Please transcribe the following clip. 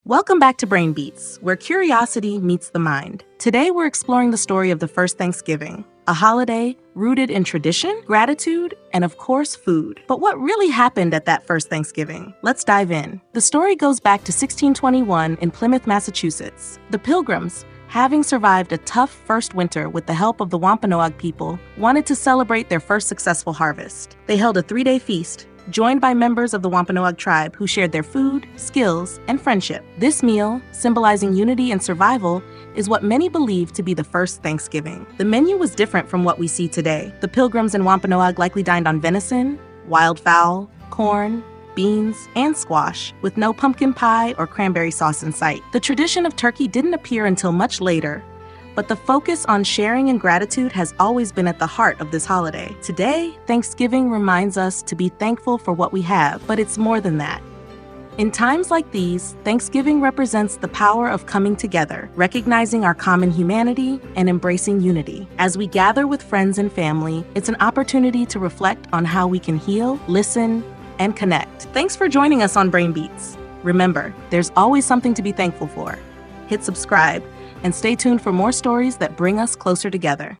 Welcome back to Brain Beats, where curiosity meets the mind. Today we're exploring the story of the first Thanksgiving, a holiday rooted in tradition, gratitude, and of course, food. But what really happened at that first Thanksgiving? Let's dive in. The story goes back to 1621 in Plymouth, Massachusetts. The Pilgrims, having survived a tough first winter with the help of the Wampanoag people, wanted to celebrate their first successful harvest. They held a 3-day feast, joined by members of the Wampanoag tribe who shared their food, skills, and friendship. This meal, symbolizing unity and survival, is what many believe to be the first Thanksgiving. The menu was different from what we see today. The Pilgrims and Wampanoag likely dined on venison, wildfowl, corn, beans, and squash, with no pumpkin pie or cranberry sauce in sight. The tradition of turkey didn't appear until much later, but the focus on sharing and gratitude has always been at the heart of this holiday. Today, Thanksgiving reminds us to be thankful for what we have, but it's more than that. In times like these, Thanksgiving represents the power of coming together, recognizing our common humanity and embracing unity. As we gather with friends and family, it's an opportunity to reflect on how we can heal, listen, and connect. Thanks for joining us on Brain Beats. Remember, there's always something to be thankful for. Hit subscribe and stay tuned for more stories that bring us closer together.